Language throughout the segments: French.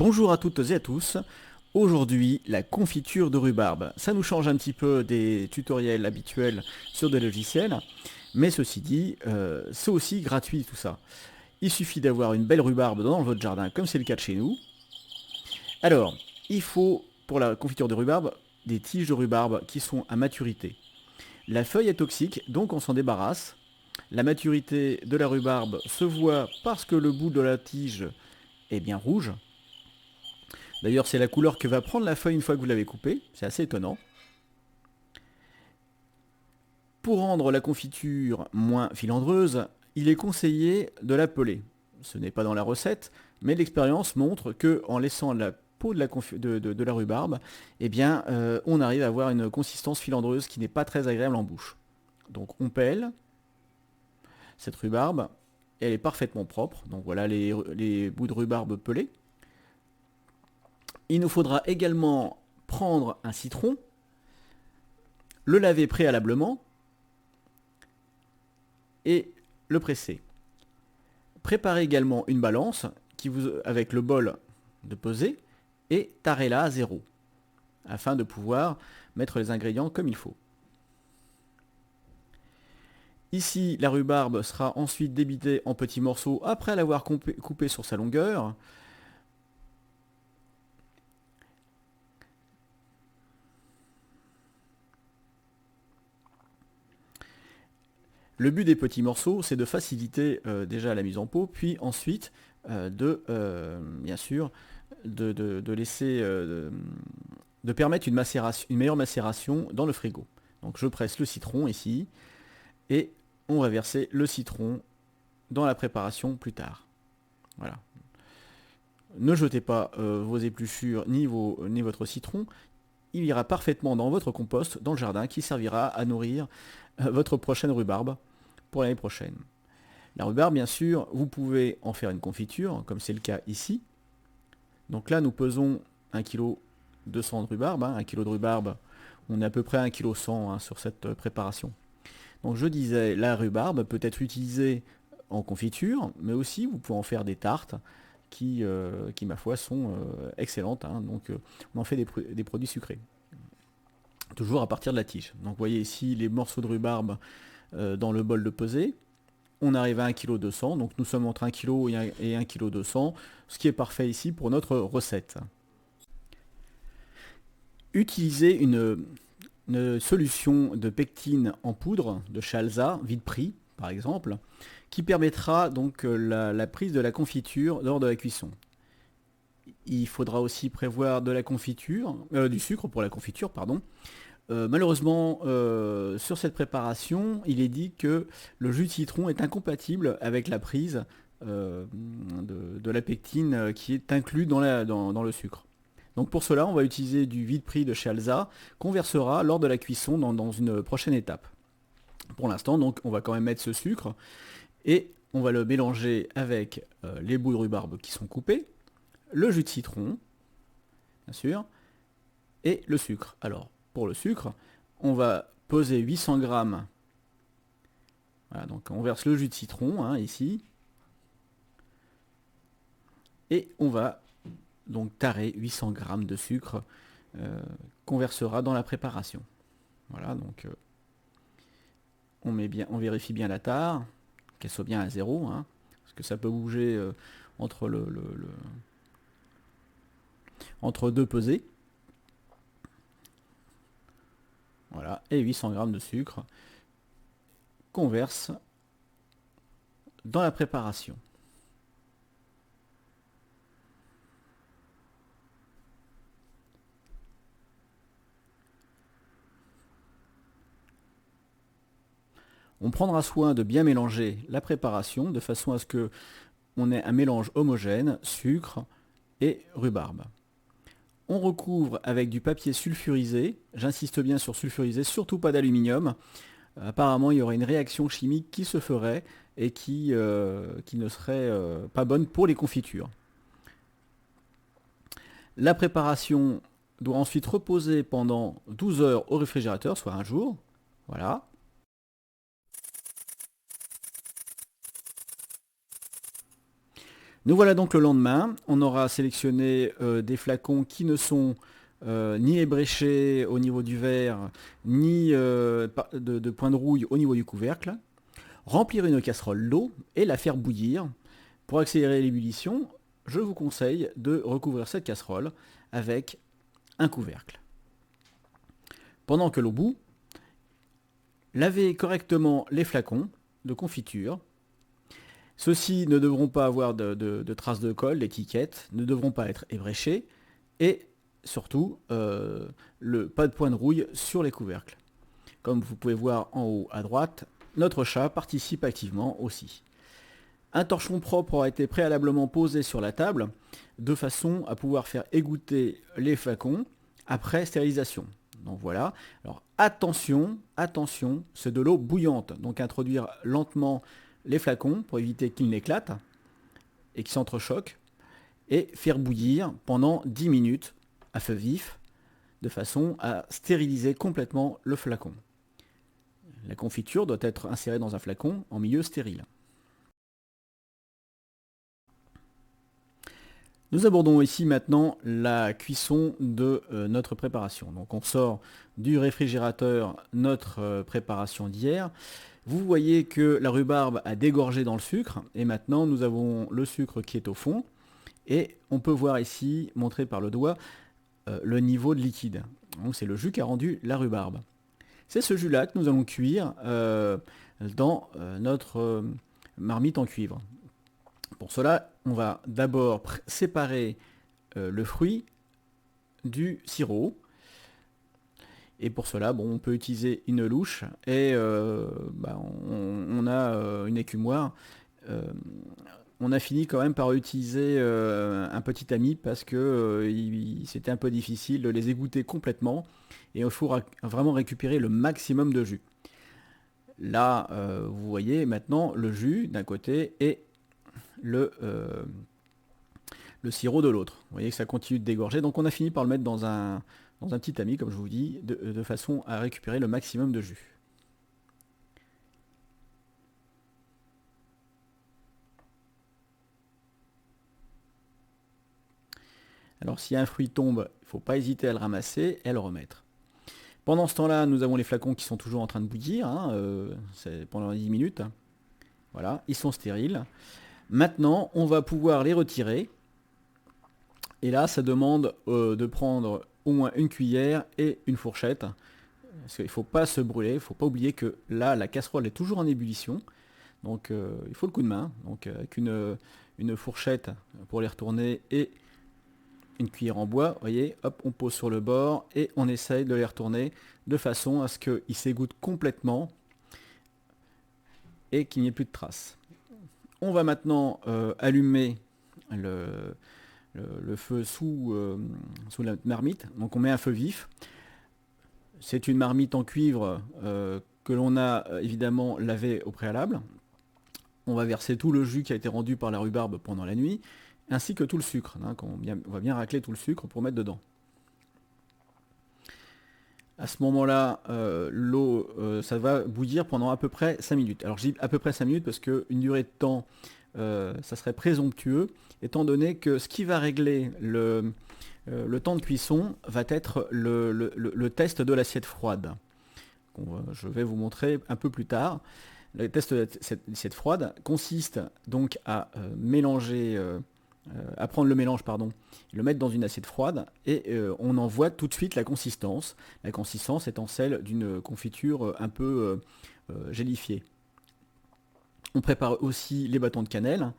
Bonjour à toutes et à tous. Aujourd'hui, la confiture de rhubarbe. Ça nous change un petit peu des tutoriels habituels sur des logiciels, mais ceci dit, c'est aussi gratuit tout ça. Il suffit d'avoir une belle rhubarbe dans votre jardin, comme c'est le cas de chez nous. Alors, il faut, pour la confiture de rhubarbe, des tiges de rhubarbe qui sont à maturité. La feuille est toxique, donc on s'en débarrasse. La maturité de la rhubarbe se voit parce que le bout de la tige est bien rouge. D'ailleurs, c'est la couleur que va prendre la feuille une fois que vous l'avez coupée. C'est assez étonnant. Pour rendre la confiture moins filandreuse, il est conseillé de la peler. Ce n'est pas dans la recette, mais l'expérience montre que en laissant la peau de la rhubarbe, eh bien, on arrive à avoir une consistance filandreuse qui n'est pas très agréable en bouche. Donc on pèle cette rhubarbe, et elle est parfaitement propre. Donc voilà les bouts de rhubarbe pelés. Il nous faudra également prendre un citron, le laver préalablement et le presser. Préparez également une balance avec le bol de peser et tarez-la à 0 afin de pouvoir mettre les ingrédients comme il faut. Ici, la rhubarbe sera ensuite débitée en petits morceaux après l'avoir coupée sur sa longueur. Le but des petits morceaux, c'est de faciliter déjà la mise en pot, puis ensuite bien sûr, de laisser, de permettre une meilleure macération dans le frigo. Donc je presse le citron ici, et on va verser le citron dans la préparation plus tard. Voilà. Ne jetez pas vos épluchures ni votre citron. Il ira parfaitement dans votre compost, dans le jardin, qui servira à nourrir votre prochaine rhubarbe pour l'année prochaine. La rhubarbe, bien sûr, vous pouvez en faire une confiture, comme c'est le cas ici. Donc là, nous pesons 1,2 kg de rhubarbe. 1 kg de rhubarbe, on est à peu près 1,1 kg sur cette préparation. Donc je disais, la rhubarbe peut être utilisée en confiture, mais aussi vous pouvez en faire des tartes qui ma foi, sont excellentes. Donc on en fait des produits sucrés. Toujours à partir de la tige. Donc vous voyez ici les morceaux de rhubarbe dans le bol de pesée. On arrive à 1,2 kg, donc nous sommes entre 1 kg et 1,2 kg, ce qui est parfait ici pour notre recette. Utilisez une solution de pectine en poudre de Chalza, vide pris par exemple, qui permettra donc la prise de la confiture lors de la cuisson. Il faudra aussi prévoir de la confiture, du sucre pour la confiture, pardon. Malheureusement, sur cette préparation, il est dit que le jus de citron est incompatible avec la prise de la pectine qui est inclus dans le sucre. Donc pour cela, on va utiliser du vide pris de chez Alza qu'on versera lors de la cuisson dans une prochaine étape. Pour l'instant, donc, on va quand même mettre ce sucre et on va le mélanger avec les bouts de rhubarbe qui sont coupés, le jus de citron, bien sûr, et le sucre. Alors, pour le sucre, on va peser 800 grammes. Voilà, donc on verse le jus de citron, ici. Et on va donc tarer 800 grammes de sucre qu'on versera dans la préparation. Voilà, donc on vérifie bien la tare, qu'elle soit bien à 0, parce que ça peut bouger entre entre deux pesées. Voilà, et 800 g de sucre qu'on verse dans la préparation. On prendra soin de bien mélanger la préparation de façon à ce que on ait un mélange homogène, sucre et rhubarbe. On recouvre avec du papier sulfurisé, j'insiste bien sur sulfurisé, surtout pas d'aluminium. Apparemment, il y aurait une réaction chimique qui se ferait et qui ne serait pas bonne pour les confitures. La préparation doit ensuite reposer pendant 12 heures au réfrigérateur, soit un jour. Voilà. Nous voilà donc le lendemain. On aura sélectionné des flacons qui ne sont ni ébréchés au niveau du verre, ni de point de rouille au niveau du couvercle. Remplir une casserole d'eau et la faire bouillir. Pour accélérer l'ébullition, je vous conseille de recouvrir cette casserole avec un couvercle. Pendant que l'eau bout, lavez correctement les flacons de confiture. Ceux-ci ne devront pas avoir de traces de colle, l'étiquette, ne devront pas être ébréchés et surtout pas de point de rouille sur les couvercles. Comme vous pouvez voir en haut à droite, notre chat participe activement aussi. Un torchon propre aura été préalablement posé sur la table de façon à pouvoir faire égoutter les flacons après stérilisation. Donc voilà. Alors attention, attention, c'est de l'eau bouillante. Donc introduire lentement les flacons pour éviter qu'ils n'éclatent et qu'ils s'entrechoquent et faire bouillir pendant 10 minutes à feu vif de façon à stériliser complètement le flacon. La confiture doit être insérée dans un flacon en milieu stérile. Nous abordons ici maintenant la cuisson de notre préparation. Donc on sort du réfrigérateur notre préparation d'hier. Vous voyez que la rhubarbe a dégorgé dans le sucre et maintenant nous avons le sucre qui est au fond et on peut voir ici, montré par le doigt, le niveau de liquide. Donc c'est le jus qui a rendu la rhubarbe. C'est ce jus-là que nous allons cuire dans notre marmite en cuivre. Pour cela, on va d'abord séparer le fruit du sirop. Et pour cela, bon, on peut utiliser une louche et on a une écumoire. On a fini quand même par utiliser un petit tamis parce que c'était un peu difficile de les égoutter complètement et il faut vraiment récupérer le maximum de jus. Là, vous voyez maintenant le jus d'un côté et le sirop de l'autre. Vous voyez que ça continue de dégorger. Donc on a fini par le mettre dans un petit tamis, comme je vous dis, de façon à récupérer le maximum de jus. Alors si un fruit tombe, il ne faut pas hésiter à le ramasser et à le remettre. Pendant ce temps-là, nous avons les flacons qui sont toujours en train de bouillir, c'est pendant 10 minutes. Voilà, ils sont stériles. Maintenant, on va pouvoir les retirer. Et là, ça demande de prendre au moins une cuillère et une fourchette. Parce qu'il ne faut pas se brûler, il ne faut pas oublier que là, la casserole est toujours en ébullition. Donc il faut le coup de main. Donc avec une fourchette pour les retourner et une cuillère en bois, vous voyez, hop, on pose sur le bord et on essaye de les retourner de façon à ce qu'ils s'égouttent complètement et qu'il n'y ait plus de traces. On va maintenant allumer le feu sous la marmite. Donc on met un feu vif. C'est une marmite en cuivre que l'on a évidemment lavé au préalable. On va verser tout le jus qui a été rendu par la rhubarbe pendant la nuit, ainsi que tout le sucre. On va bien racler tout le sucre pour mettre dedans. À ce moment-là, l'eau, ça va bouillir pendant à peu près 5 minutes. Alors je dis à peu près 5 minutes parce qu'une durée de temps, ça serait présomptueux, étant donné que ce qui va régler le temps de cuisson va être le test de l'assiette froide. Je vais vous montrer un peu plus tard. Le test de l'assiette froide consiste donc à mélanger, à prendre le mélange, le mettre dans une assiette froide et on en voit tout de suite la consistance. La consistance étant celle d'une confiture un peu gélifiée. On prépare aussi les bâtons de cannelle.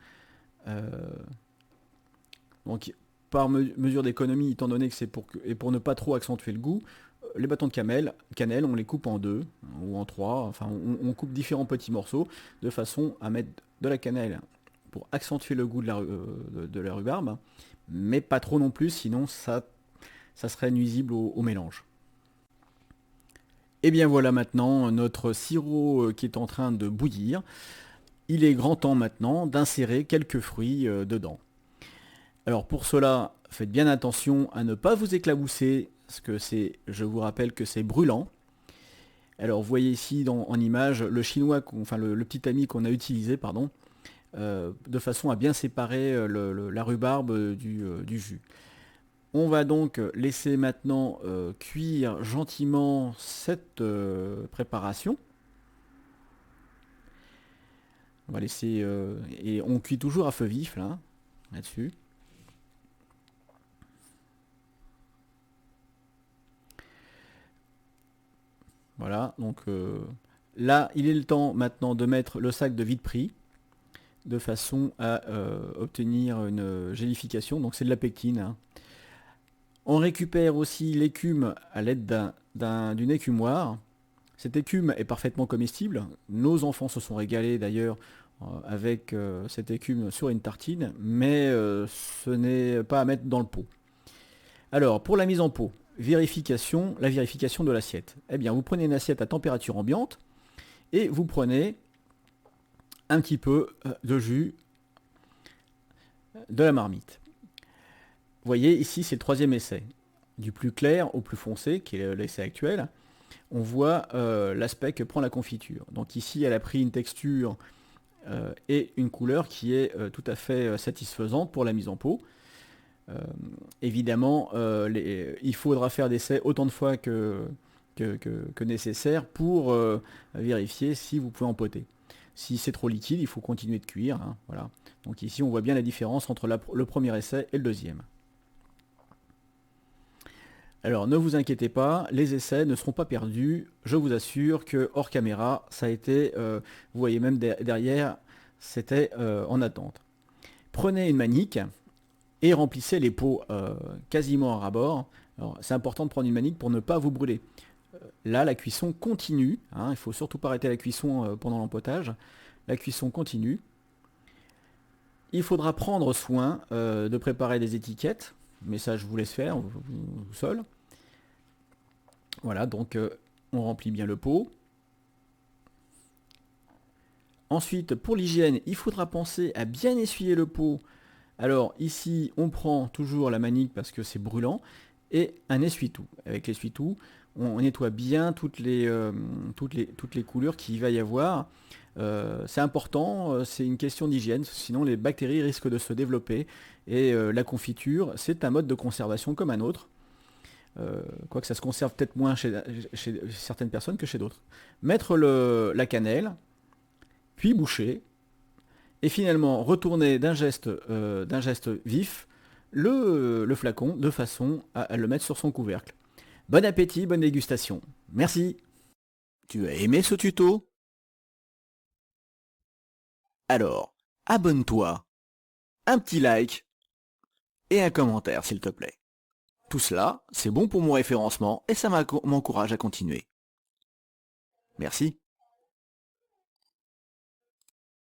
Donc par mesure d'économie, étant donné que c'est pour ne pas trop accentuer le goût, les bâtons de cannelle, on les coupe en 2 ou en 3, enfin on coupe différents petits morceaux de façon à mettre de la cannelle pour accentuer le goût de la rhubarbe, mais pas trop non plus, sinon ça serait nuisible au mélange. Et bien voilà maintenant notre sirop qui est en train de bouillir. Il est grand temps maintenant d'insérer quelques fruits dedans. Alors pour cela, faites bien attention à ne pas vous éclabousser, parce que je vous rappelle que c'est brûlant. Alors vous voyez ici en image le chinois, le petit ami qu'on a utilisé, de façon à bien séparer la rhubarbe du jus. On va donc laisser maintenant cuire gentiment cette préparation. On va laisser et on cuit toujours à feu vif là-dessus. Voilà, donc là, il est le temps maintenant de mettre le sac de vide-prix de façon à obtenir une gélification. Donc c'est de la pectine. On récupère aussi l'écume à l'aide d'une écumoire. Cette écume est parfaitement comestible. Nos enfants se sont régalés d'ailleurs avec cette écume sur une tartine, mais ce n'est pas à mettre dans le pot. Alors, pour la mise en pot, la vérification de l'assiette. Eh bien, vous prenez une assiette à température ambiante et vous prenez un petit peu de jus de la marmite. Vous voyez, ici, c'est le troisième essai. Du plus clair au plus foncé, qui est l'essai actuel, on voit l'aspect que prend la confiture. Donc ici, elle a pris une texture et une couleur qui est tout à fait satisfaisante pour la mise en pot. Évidemment, il faudra faire d'essais autant de fois que nécessaire pour vérifier si vous pouvez empoter. Si c'est trop liquide, il faut continuer de cuire. Voilà. Donc ici, on voit bien la différence entre le premier essai et le deuxième. Alors ne vous inquiétez pas, les essais ne seront pas perdus. Je vous assure que hors caméra, ça a été, vous voyez même derrière, c'était en attente. Prenez une manique et remplissez les pots quasiment à ras-bord. C'est important de prendre une manique pour ne pas vous brûler. Là, la cuisson continue. Il ne faut surtout pas arrêter la cuisson pendant l'empotage. La cuisson continue. Il faudra prendre soin de préparer des étiquettes. Mais ça, je vous laisse faire, vous seul. Voilà, donc on remplit bien le pot. Ensuite, pour l'hygiène, il faudra penser à bien essuyer le pot. Alors ici, on prend toujours la manique parce que c'est brûlant et un essuie-tout. Avec l'essuie-tout, on nettoie bien toutes les coulures qu'il va y avoir. C'est important, c'est une question d'hygiène, sinon les bactéries risquent de se développer. Et la confiture, c'est un mode de conservation comme un autre. Quoique ça se conserve peut-être moins chez certaines personnes que chez d'autres. Mettre la cannelle, puis boucher, et finalement retourner d'un geste vif le flacon de façon à le mettre sur son couvercle. Bon appétit, bonne dégustation. Merci. Tu as aimé ce tuto? Alors, abonne-toi, un petit like et un commentaire s'il te plaît. Tout cela, c'est bon pour mon référencement et ça m'encourage à continuer. Merci.